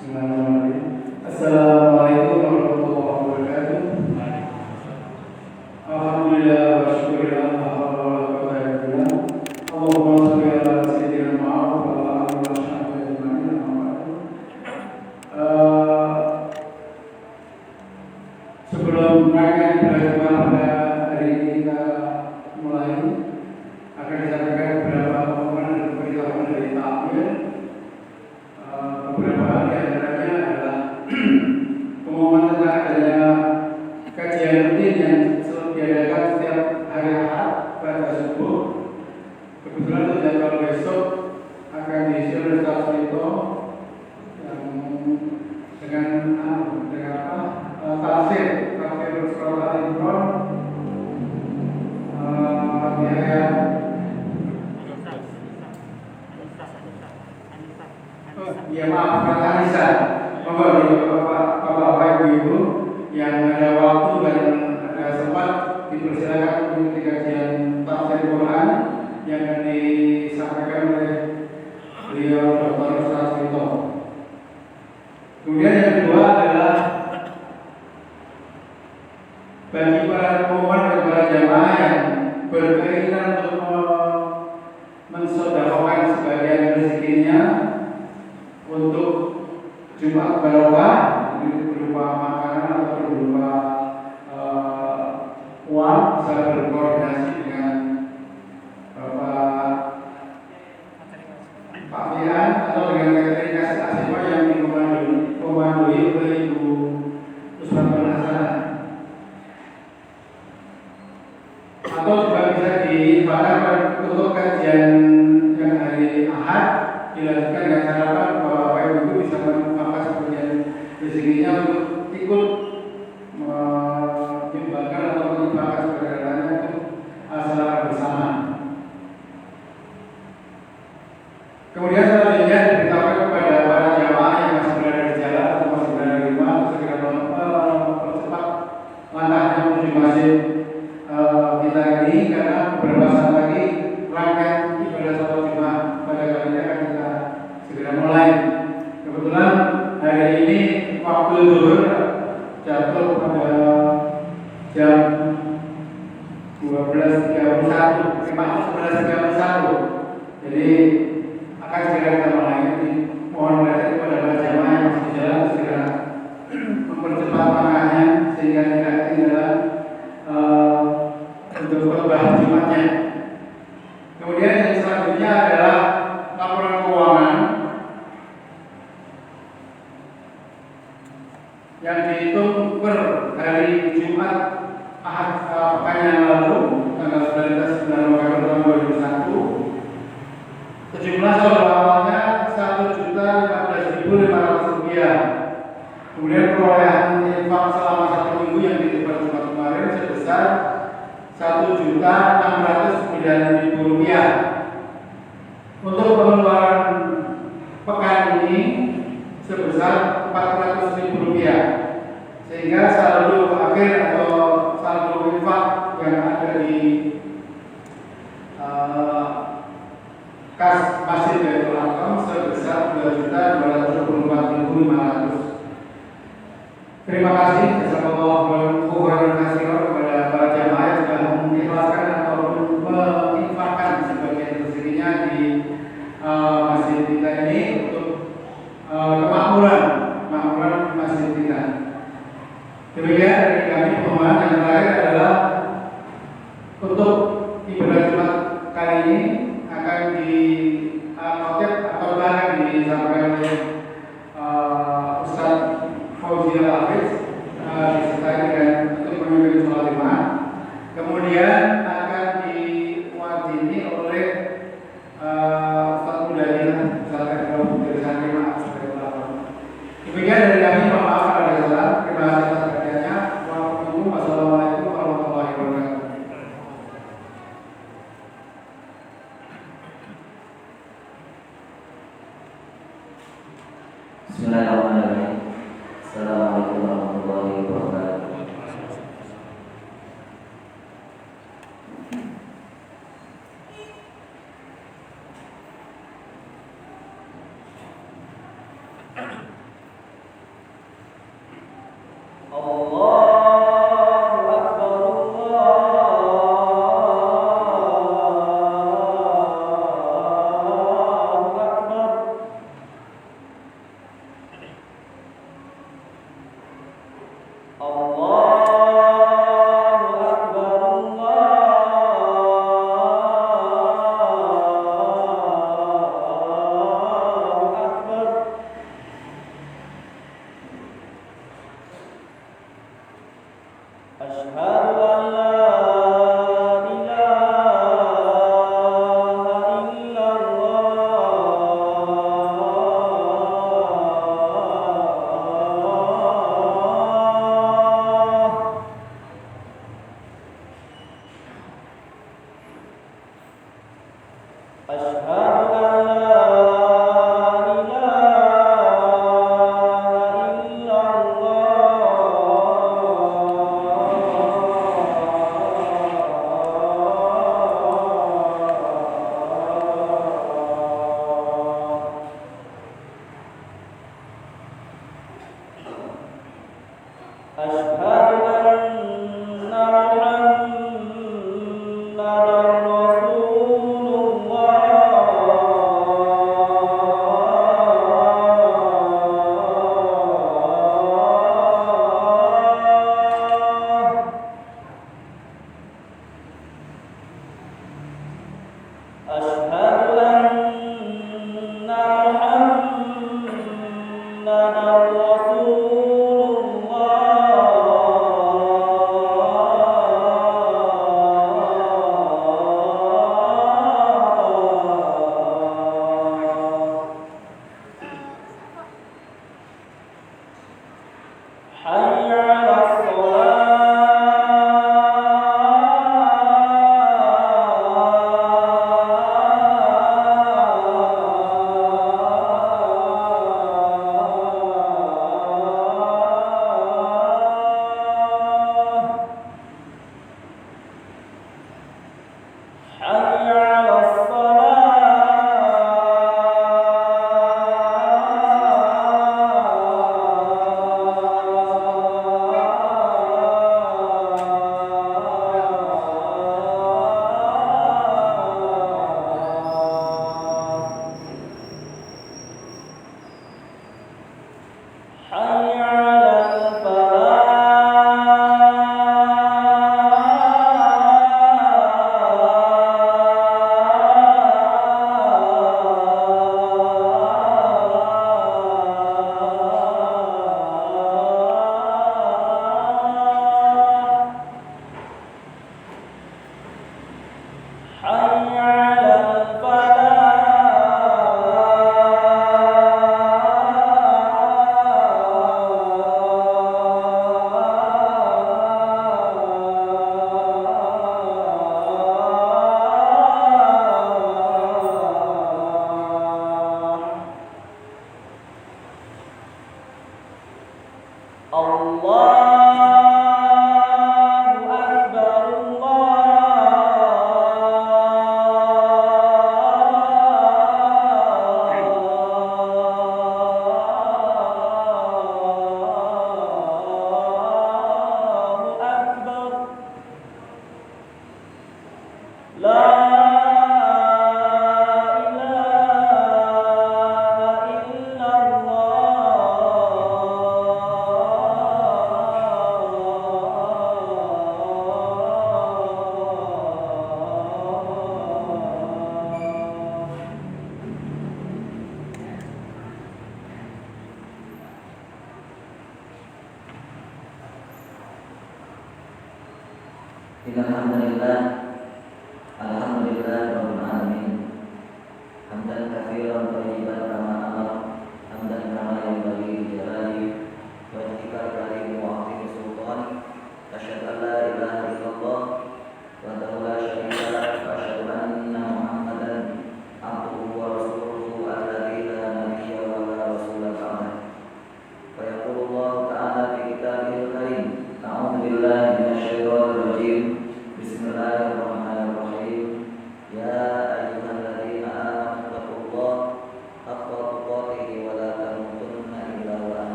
Bismillahirrahmanirrahim. Assalamualaikum warahmatullahi wabarakatuh. Alhamdulillah wa syukurillah wa alhamdulillah. Allahumma sholli ala sayyidina Muhammad wa ala alihi wa sahbihi ajma'in. Sebelum rangkaian belajar pada hari ini kita mulai, akan disampaikan beberapa pengumuman dan pemberitahuan dari takmir. Beberapa hal di antaranya adalah pengumuman tentang adanya kajian rutin yang diadakan setiap hari Ahad pada subuh. Kebetulan untuk jadwal besok akan diisi oleh Ustaz Rito yang dengan tafsir surat Al-Imran di ayat surat An-Nisa. Bapak Ibu yang ada waktu dan ada sempat dipersilakan mengikuti kajian tafsir Quran yang akan disampaikan oleh beliau Dr. Ustaz Rito. Kemudian yang kedua adalah bagi para pengumuman dan para jamaah yang berkeinginan untuk mensedekahkan sebagian rezekinya untuk Jumat Barokah, berupa makanan atau berupa uang, bisa berkoordinasi dengan Pak Fian atau dengan Catering Kasih Asima yang dikomandoi oleh Ibu Usman Hasanah. Atau juga bisa diinfokan untuk kajian yang hari Ahad dilanjutkan dengan harapan bahwa Bapak Ibu bisa mengangkat sebagian rezekinya untuk ikut menyumbangkan atau menginfakkan sebagian untuk acara bersama. Kemudian selanjutnya diberitahukan kepada para jamaah yang masih berada di jalan atau masih berada di rumah untuk segera mempercepat langkahnya menuju masjid kita ini, karena beberapa saat lagi rangkaian ibadah sholat Jumat pada kali ini akan kita segera mulai. Kebetulan hari ini waktu zuhur jatuh pada jam 11.31. Jadi akan segera kita mulai. Mohon berarti kepada para jamaah yang masih di jalan segera mempercepat langkahnya sehingga tidak ketinggalan untuk khutbah Jumatnya. Kemudian yang selanjutnya adalah laporan keuangan yang dihitung per hari Jumat Ahad pekan yang lalu tanggal 19 bulan November tahun 2001. Sejumlah saldo awalnya Rp1.015.500. Kemudian perolehan infak selama 1 minggu yang ditimpa Jumat kemarin sebesar Rp1.609.000. Untuk pengeluaran pekan ini sebesar Rp400.000, sehingga saldo akhir atau saldo infak yang ada di kas Masjid Baitul Arqam sebesar Rp2.224.500. Terima kasih jazakallahu khairan katsiran kepada para jamaah yang sudah mengikhlaskan ataupun menginfakkan sebagian rezekinya di masjid kita ini untuk kemakmuran masjid kita. Demikian dari kami pengumuman. Yang terakhir adalah untuk ibadah Jumat kali ini akan disampaikan oleh Ustaz Fauzi Al-Hafiz disertai dengan untuk memimpin sholat Jumat. Kemudian akan diwakili oleh Ustaz Mudahir dari Santri Maaf sebagai pelapor. Demikian dari kami, maaf ada kesalahan. Terima kasih atas perhatiannya. Wassalamualaikum warahmatullahi wabarakatuh. Bismillahirrahmanirrahim. Assalamualaikum warahmatullahi wabarakatuh.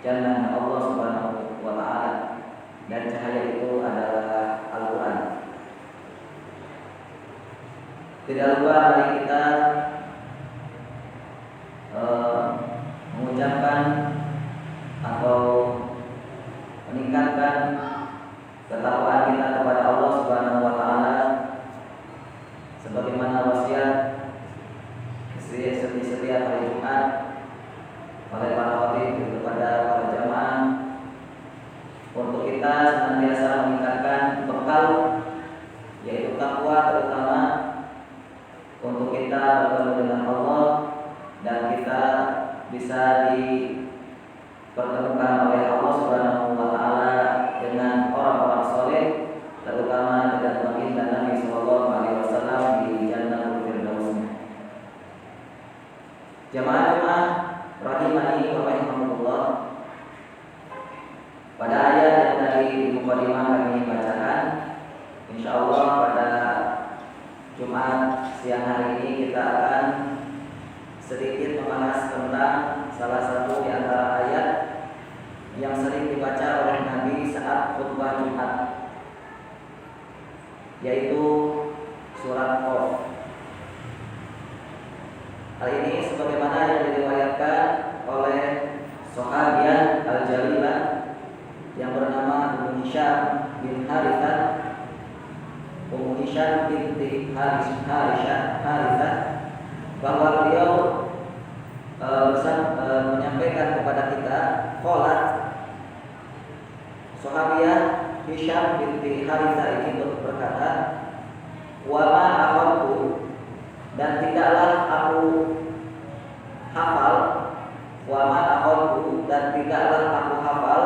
jannah Allah Subhanahu wa taala, dan cahaya itu adalah Al-Qur'an. Tidak lupa mari kita mengucapkan atau meningkatkan ketakwaan kita kepada Allah Subhanahu wa taala sebagaimana wasiat setiap hari Jumat oleh para khatib kepada para jamaah untuk kita senantiasa meningkatkan bekal, yaitu takwa, terutama untuk kita bertemu dengan Allah dan kita bisa dipertemukan oleh Allah Subhanahu wa taala dengan orang-orang soleh, terutama dengan baginda Nabi sallallahu alaihi wasallam di Jannatul Firdaus. Jamaah rahimani wa rahimakumullah. Pada ayat yang tadi di mukadimah kami bacakan, insyaallah pada Jumat siang hari ini kita akan sedikit membahas tentang salah satu di antara ayat yang sering dibaca oleh Nabi saat khutbah Jumat, yaitu surat Qaf. Hal ini sebagaimana yang diriwayatkan oleh sahabiah al-jalilah yang bernama Ummu Hisham bin Harithah, Ummu Hisham binti Harithah, bahwa beliau menyampaikan kepada kita, qalat, sahabiah Hisham binti Harithah ini berkata, wa ma aqaltu, dan tidaklah aku hafal, wa ma aqaltu, dan tidaklah aku hafal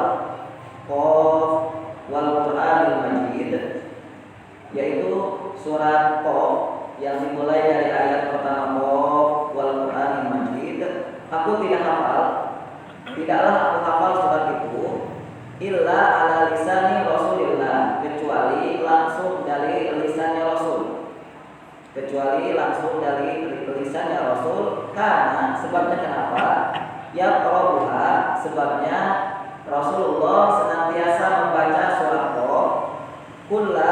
Qaf wal Qur'anil Majid, yaitu surat Qaf yang dimulai dari ayat pertama Qaf wal Qur'anil Majid. Aku tidak hafal, tidaklah aku hafal surat itu illa ala lisani Rasulillah, kecuali langsung dari lisannya Rasul. Kecuali langsung dari lisannya Rasul, karena sebabnya kenapa? Ya qarobuha, sebabnya Rasulullah senantiasa membaca surat Qaf kulla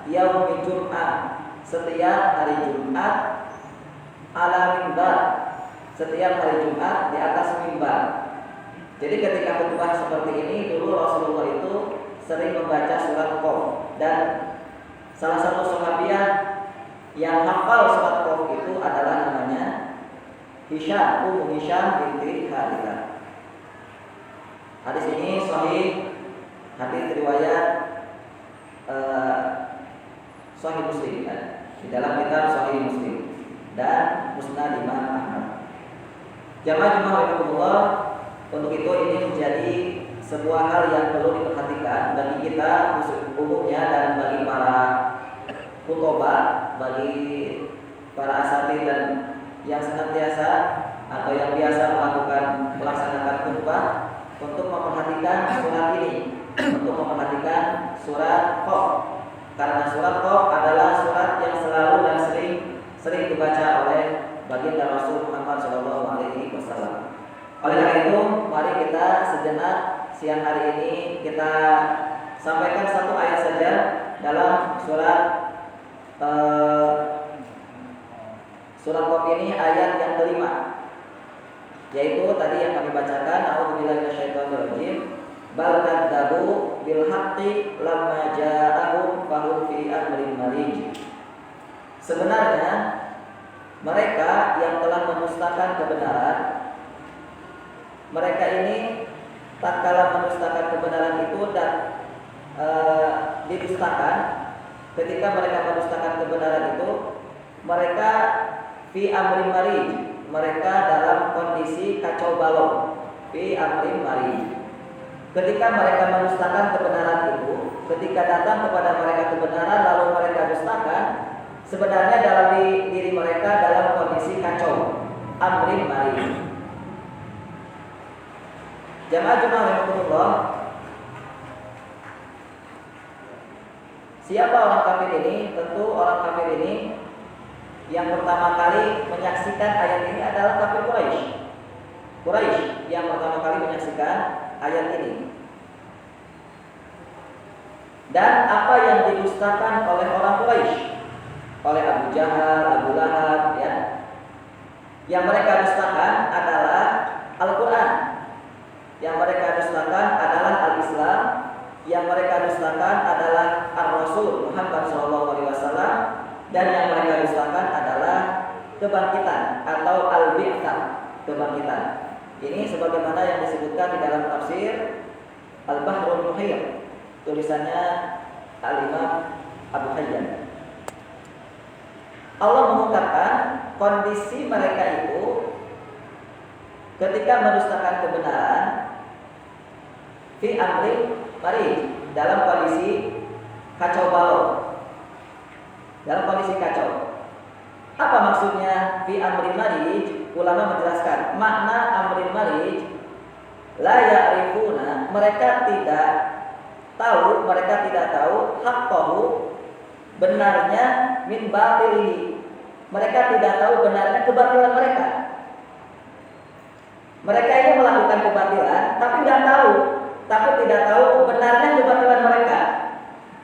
yaumi Jum'ah, setiap hari Jumat, ala mimbar, setiap hari Jumat di atas mimbar. Jadi ketika khutbah seperti ini, dulu Rasulullah itu sering membaca surat Qaf, dan salah satu sahabiah yang hafal surat Qaf itu adalah namanya Hisham, Ummu Hisham binti Harithah. Hadis ini sahih, hadis riwayat Sahih Muslim, kan? Di dalam kitab Sahih Muslim dan Musnad Imam Ahmad. Jamaah rahimahullah, untuk itu ini menjadi sebuah hal yang perlu diperhatikan bagi kita umumnya dan bagi para khutbah, bagi para asatidz dan yang senantiasa atau yang biasa melaksanakan khutbah, untuk memperhatikan surat ini, untuk memperhatikan surat Qaf, karena surat Qaf adalah surat yang selalu dan sering dibaca oleh baginda Rasul Muhammad SAW. Oleh karena itu, mari kita sejenak siang hari ini kita sampaikan satu ayat saja dalam surat Qaf ini, ayat yang kelima, yaitu tadi yang kami bacakan, a'udzubillahi minasyaitonirrajim, bal kadzabu bil haqqi lamma ja'ahum fahum fi amrin marij. Sebenarnya mereka yang telah mendustakan kebenaran, mereka ini tatkala mendustakan kebenaran itu dan didustakan, ketika mereka mendustakan kebenaran itu, mereka fi amrin marij, mereka dalam kondisi kacau balau. Fi amrin marij, ketika mereka mendustakan kebenaran itu, ketika datang kepada mereka kebenaran lalu mereka dustakan, sebenarnya dalam diri mereka dalam kondisi kacau. Amrin marij. Jamaah rahimahullah, siapa orang kafir ini? Tentu orang kafir ini yang pertama kali menyaksikan ayat ini adalah kafir Quraisy. Quraisy yang pertama kali menyaksikan ayat ini. Dan apa yang didustakan oleh orang Quraisy, oleh Abu Jahal, Abu Lahab, ya, yang mereka dustakan adalah Al-Quran, yang mereka dustakan adalah Al-Islam, yang mereka dustakan adalah Ar-Rasul Muhammad SAW, dan yang mereka dustakan adalah kebangkitan atau Al-Bi'tsah, kebangkitan. Ini sebagaimana yang disebutkan di dalam tafsir Al-Bahrul Muhit, tulisannya Al-Imam Abu Hayyan. Allah mengungkapkan kondisi mereka itu ketika mendustakan kebenaran fi amri mari, dalam kondisi kacau balau, dalam kondisi kacau. Apa maksudnya fi amri marij? Ulama menjelaskan makna amri marij, la ya'rifuna, mereka tidak tahu haqqahu, benarnya, min batilihi, mereka tidak tahu benarnya kebatilan mereka. Mereka ini melakukan kebatilan tapi tidak tahu benarnya kebatilan mereka.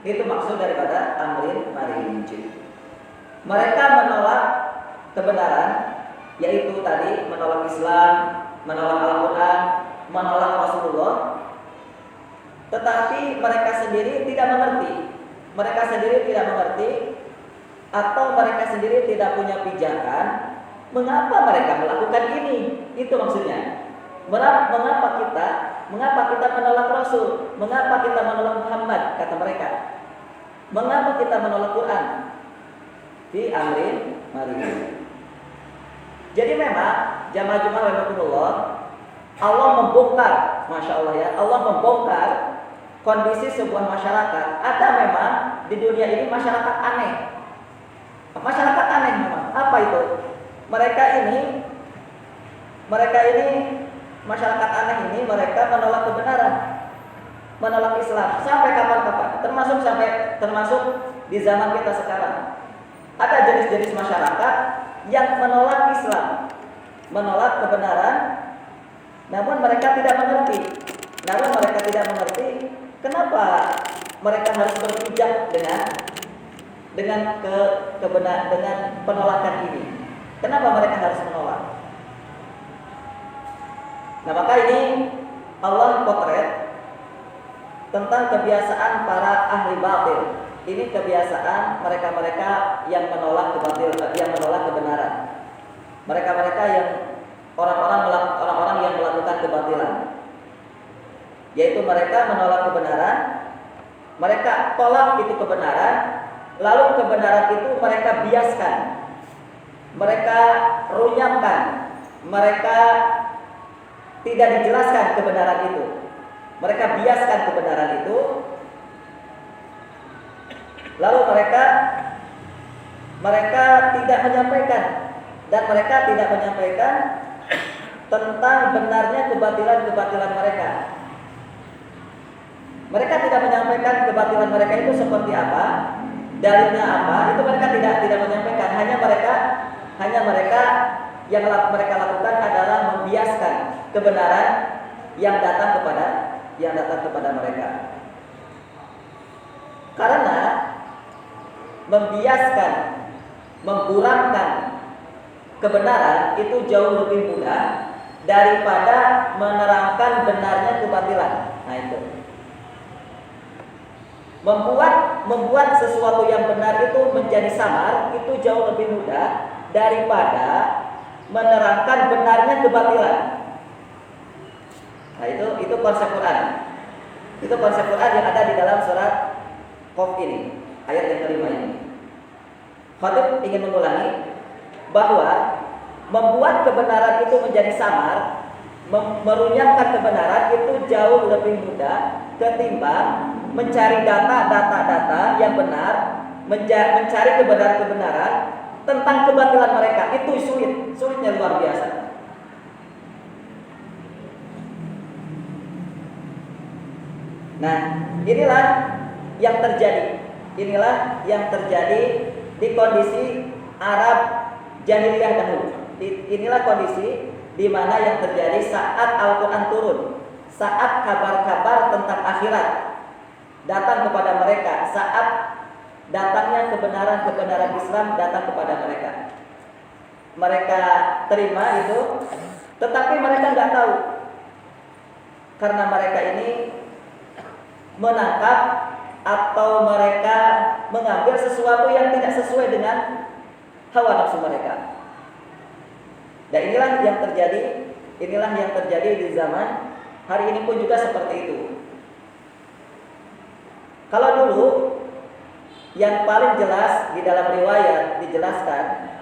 Itu maksud daripada amrin marij. Mereka menolak kebenaran, yaitu tadi menolak Islam, menolak Al-Quran, menolak Rasulullah. Tetapi mereka sendiri tidak mengerti. Atau mereka sendiri tidak punya pijakan mengapa mereka melakukan ini. Itu maksudnya. Mengapa kita menolak Rasul? Mengapa kita menolak Muhammad? Kata mereka. Mengapa kita menolak Quran? Di amrin marij. Jadi memang jamaah Jumat rahimahullah, Allah membongkar, masya Allah ya, Allah membongkar kondisi sebuah masyarakat. Ada memang di dunia ini masyarakat aneh. Masyarakat aneh memang. Apa itu? Mereka ini masyarakat aneh ini, mereka menolak kebenaran, menolak Islam sampai kapan-kapan. Termasuk di zaman kita sekarang. Ada jenis-jenis masyarakat yang menolak Islam, menolak kebenaran, namun mereka tidak mengerti. Kenapa mereka harus berpijak dengan penolakan ini? Kenapa mereka harus menolak? Nah, maka ini Allah potret tentang kebiasaan para ahli batil. Ini kebiasaan mereka-mereka yang menolak kebenaran. Mereka-mereka yang orang-orang yang melakukan kebatilan. Yaitu mereka menolak kebenaran, mereka tolak itu kebenaran, lalu kebenaran itu mereka biaskan, mereka runyamkan, mereka tidak dijelaskan kebenaran itu. Mereka biaskan kebenaran itu, lalu mereka tidak menyampaikan, dan mereka tidak menyampaikan tentang benarnya kebatilan mereka. Mereka tidak menyampaikan kebatilan mereka itu seperti apa, dalilnya apa, itu mereka tidak menyampaikan. Hanya mereka yang mereka lakukan adalah membiaskan kebenaran yang datang kepada mereka. Karena membiaskan, memburamkan kebenaran itu jauh lebih mudah daripada menerangkan benarnya kebatilan. Nah, itu membuat sesuatu yang benar itu menjadi samar itu jauh lebih mudah daripada menerangkan benarnya kebatilan. Nah, itu konsep Quran. Itu konsep Quran yang ada di dalam surat Qaf ini, ayat yang kelima ini. Khatib ingin mengulangi bahwa membuat kebenaran itu menjadi samar, merunyamkan kebenaran itu jauh lebih mudah ketimbang mencari data yang benar, mencari kebenaran tentang kebatilan mereka. Itu sulitnya luar biasa. Nah, inilah yang terjadi di kondisi Arab jahiliyah dahulu. Inilah kondisi di mana yang terjadi saat Al-Quran turun, saat kabar-kabar tentang akhirat datang kepada mereka, saat datangnya kebenaran-kebenaran Islam datang kepada mereka. Mereka terima itu, tetapi mereka nggak tahu, karena mereka ini menangkap atau mereka mengambil sesuatu yang tidak sesuai dengan hawa nafsu mereka. Dan inilah yang terjadi di zaman hari ini pun juga seperti itu. Kalau dulu yang paling jelas di dalam riwayat dijelaskan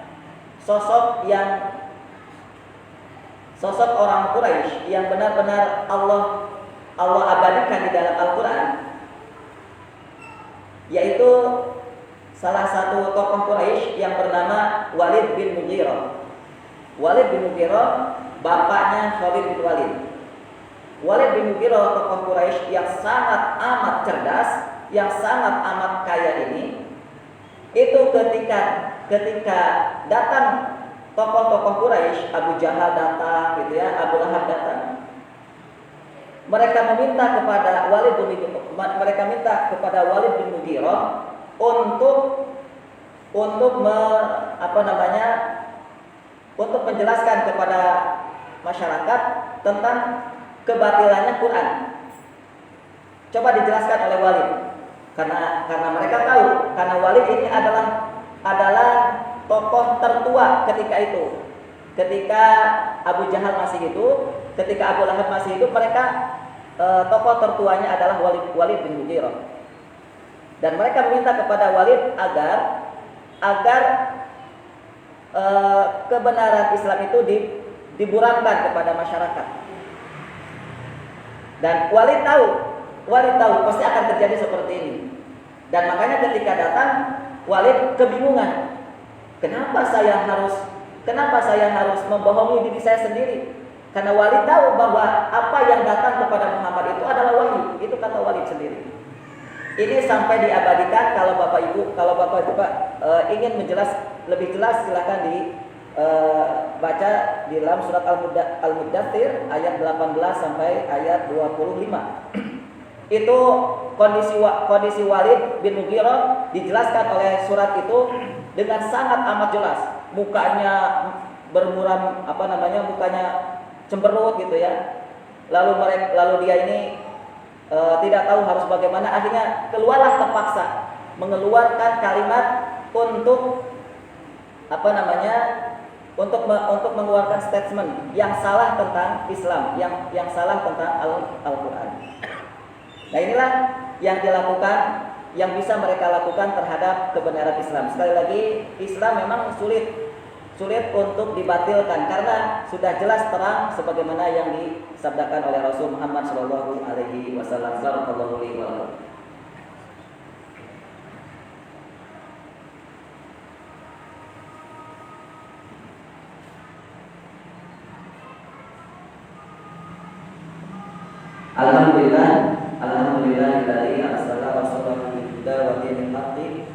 sosok orang Quraisy yang benar-benar Allah abadikan di dalam Al-Quran, yaitu salah satu tokoh Quraisy yang bernama Walid bin Mughirah. Walid bin Mughirah bapaknya Khalid bin Walid. Walid bin Mughirah tokoh Quraisy yang sangat amat cerdas, yang sangat amat kaya ini, itu ketika datang tokoh-tokoh Quraisy, Abu Jahal datang gitu ya, Abu Lahab datang. Mereka minta kepada Walid bin Mughirah untuk menjelaskan kepada masyarakat tentang kebatilannya Quran. Coba dijelaskan oleh Walid, karena mereka tahu, karena Walid ini adalah tokoh tertua ketika itu. Ketika Abu Jahal masih hidup, ketika Abu Lahab masih hidup, mereka tokoh tertuanya adalah Walid bin Mughirah. Dan mereka meminta kepada Walid agar kebenaran Islam itu diburamkan kepada masyarakat. Dan Walid tahu pasti akan terjadi seperti ini. Dan makanya ketika datang, Walid kebingungan. Kenapa saya harus membohongi diri saya sendiri? Karena Walid tahu bahwa apa yang datang kepada Muhammad itu adalah wahyu. Itu kata Walid sendiri. Ini sampai diabadikan. Kalau Bapak Ibu ingin lebih jelas, silakan baca di dalam surat Al-Muddathir ayat 18 sampai ayat 25. Itu kondisi Walid bin Mughirah dijelaskan oleh surat itu dengan sangat amat jelas. Mukanya bermuram, mukanya cemberut gitu ya. Lalu dia ini tidak tahu harus bagaimana. Akhirnya keluarlah terpaksa mengeluarkan kalimat untuk untuk mengeluarkan statement yang salah tentang Islam, yang salah tentang Al-Quran. Nah, inilah yang dilakukan, yang bisa mereka lakukan terhadap kebenaran Islam. Sekali lagi, Islam memang sulit untuk dibatilkan karena sudah jelas terang sebagaimana yang disabdakan oleh Rasul Muhammad sallallahu alaihi wasallam. Sallallahu alaihi wasallam. Alhamdulillahilladzi arsala rasulahu bil huda wa dinil haqqi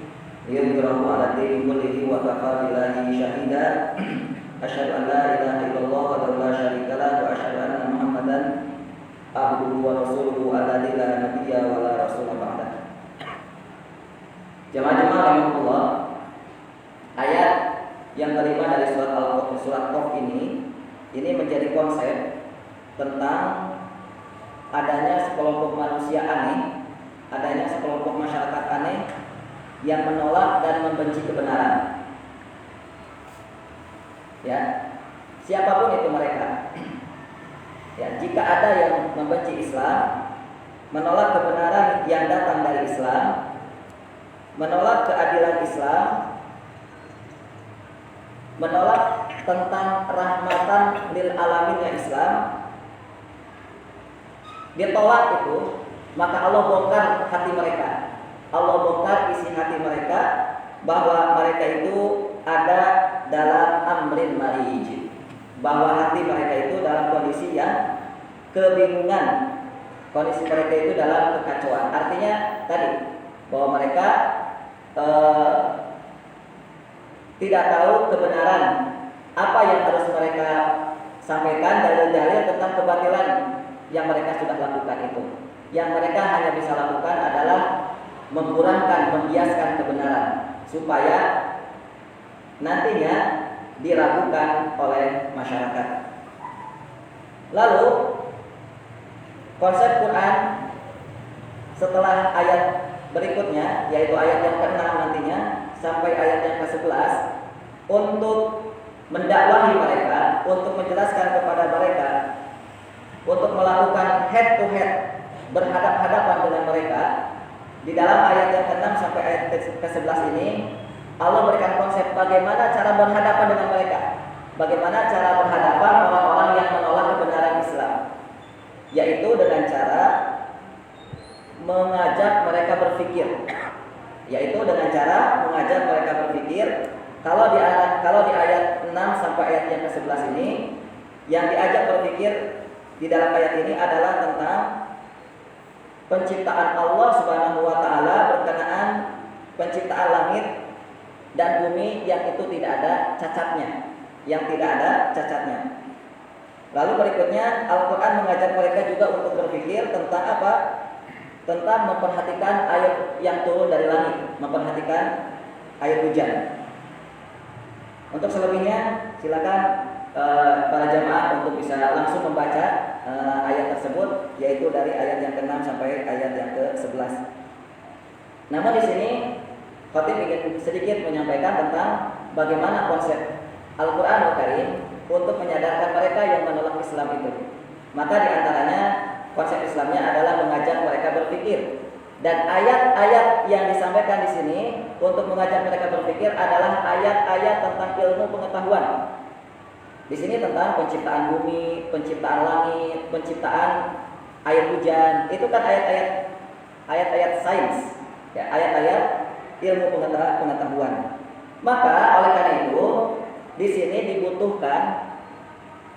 liyudhhirahu 'ala dini kullihi wa kafa billahi shahida. Asyhadu an la ilaha illallah wa la syarika lahu wa asyhadu anna Muhammadan abduhu wa rasuluhu alladzi la nabiyya wa la rasula ba'dah. Jemaah rahimahullah, ayat yang kelima dari surat Qaf ini menjadi konsep tentang adanya sekelompok manusia aneh, adanya sekelompok masyarakat aneh yang menolak dan membenci kebenaran. Ya, siapapun itu mereka. Ya, jika ada yang membenci Islam, menolak kebenaran yang datang dari Islam, menolak keadilan Islam, menolak tentang rahmatan lil alaminnya Islam, dia tolak itu, maka Allah bongkar hati mereka. Allah bongkar isi hati mereka bahwa mereka itu ada dalam amrin marij, bahwa hati mereka itu dalam kondisi yang kebingungan, kondisi mereka itu dalam kekacauan. Artinya tadi bahwa mereka tidak tahu kebenaran, apa yang harus mereka sampaikan, dalil-dalil tentang kebatilan yang mereka sudah lakukan itu. Yang mereka hanya bisa lakukan adalah memkurangkan, membiaskan kebenaran supaya nantinya diragukan oleh masyarakat. Lalu konsep Quran setelah ayat berikutnya, yaitu ayat yang ke-6 nantinya sampai ayat yang ke-11, untuk mendakwahi mereka, untuk menjelaskan kepada mereka, untuk melakukan head to head, berhadap-hadapan dengan mereka. Di dalam ayat yang ke-6 sampai ayat ke-11 ini, Allah berikan konsep bagaimana cara berhadapan dengan mereka, bagaimana cara berhadapan orang-orang yang menolak kebenaran Islam, yaitu dengan cara mengajak mereka berpikir, Kalau di ayat 6 sampai ayat yang ke-11 ini, yang diajak berpikir di dalam ayat ini adalah tentang penciptaan Allah Subhanahu wa taala berkenaan penciptaan langit dan bumi yang itu tidak ada cacatnya, Lalu berikutnya Al-Qur'an mengajak mereka juga untuk berpikir tentang apa? Tentang memperhatikan air yang turun dari langit, memperhatikan air hujan. Untuk selebihnya silakan para jamaah untuk bisa langsung membaca ayat tersebut, yaitu dari ayat yang ke-6 sampai ayat yang ke-11. Namun di sini Khatib ingin sedikit menyampaikan tentang bagaimana konsep Al-Qur'anul Karim untuk menyadarkan mereka yang menolak Islam itu. Maka di antaranya konsep Islamnya adalah mengajak mereka berpikir. Dan ayat-ayat yang disampaikan di sini untuk mengajak mereka berpikir adalah ayat-ayat tentang ilmu pengetahuan. Di sini tentang penciptaan bumi, penciptaan langit, penciptaan air hujan. Itu kan ayat-ayat sains, ya, ayat-ayat ilmu pengetahuan. Maka oleh karena itu di sini dibutuhkan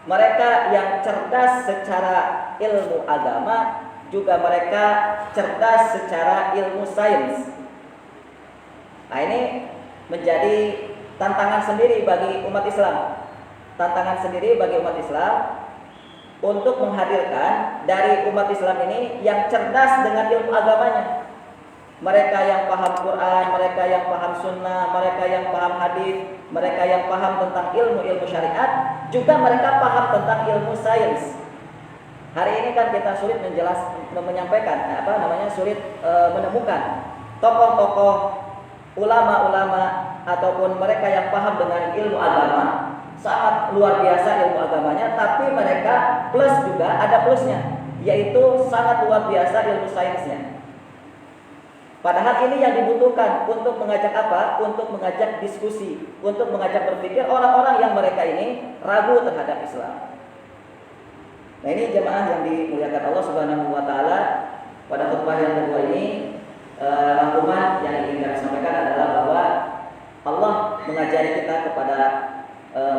mereka yang cerdas secara ilmu agama, juga mereka cerdas secara ilmu sains. Nah, ini menjadi tantangan sendiri bagi umat Islam. Untuk menghadirkan dari umat Islam ini yang cerdas dengan ilmu agamanya. Mereka yang paham Quran, mereka yang paham sunnah, mereka yang paham hadis, mereka yang paham tentang ilmu-ilmu syariat, juga mereka paham tentang ilmu sains. Hari ini kan kita sulit menyampaikan, sulit menemukan tokoh-tokoh, ulama-ulama ataupun mereka yang paham dengan ilmu agama, sangat luar biasa ilmu agamanya, tapi mereka plus juga ada plusnya, yaitu sangat luar biasa ilmu sainsnya. Padahal ini yang dibutuhkan untuk mengajak apa? Untuk mengajak diskusi, untuk mengajak berpikir orang-orang yang mereka ini ragu terhadap Islam. Nah, ini jemaah yang dimuliakan Allah Subhanahu wa taala, pada khutbah yang kedua ini rangkuman yang ingin kami sampaikan adalah bahwa Allah mengajari kita kepada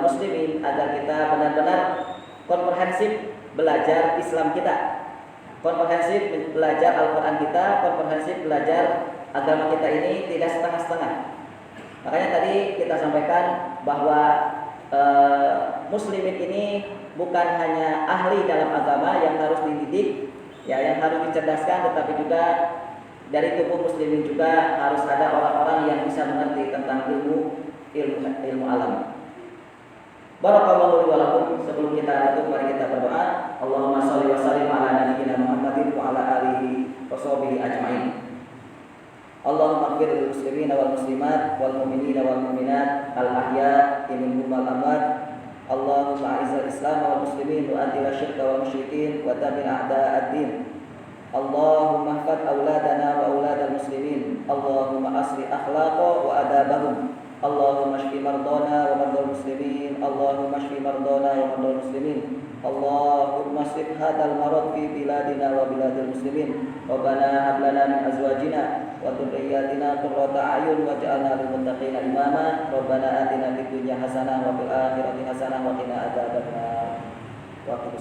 muslimin agar kita benar-benar komprehensif belajar Islam kita, komprehensif belajar Al-Qur'an kita, komprehensif belajar agama kita ini, tidak setengah-setengah. Makanya tadi kita sampaikan bahwa muslimin ini bukan hanya ahli dalam agama yang harus dididik, ya, yang harus dicerdaskan, tetapi juga dari tubuh muslimin juga harus ada orang-orang yang bisa mengerti tentang ilmu alam. Barakallahu li wa lakum. Sebelum kita tutup, mari kita berdoa. Allahumma shalli wa sallim ala nabiyyina Muhammadin wa ala alihi wa sahbihi ajma'in. Allahumma ighfir lil muslimina wal muslimat wal mu'minina wal mu'minat al ahya'i minhum wal amwat. Allahumma a'izzal Islam wal muslimin wa adil asyirka wal musyrikin wa dammir a'da'ad-din. Allahumma ihfaz auladana wa auladal muslimin. Allahumma aslih akhlaqa wa adabahum. Allahumma shfi mardana wa mardal muslimin. Allahumma shfi mardana wa mardal muslimin. Allahumma shrif hadzal marad fi biladina wa biladil muslimin. Rabbana hab lana min azwajina wa dhurriyyatina qurrata a'yun waj'alna lil muttaqina imama. Rabbana atina fid dunya hasanah wa fil akhirati hasanah wa qina adzabannar. Wa qul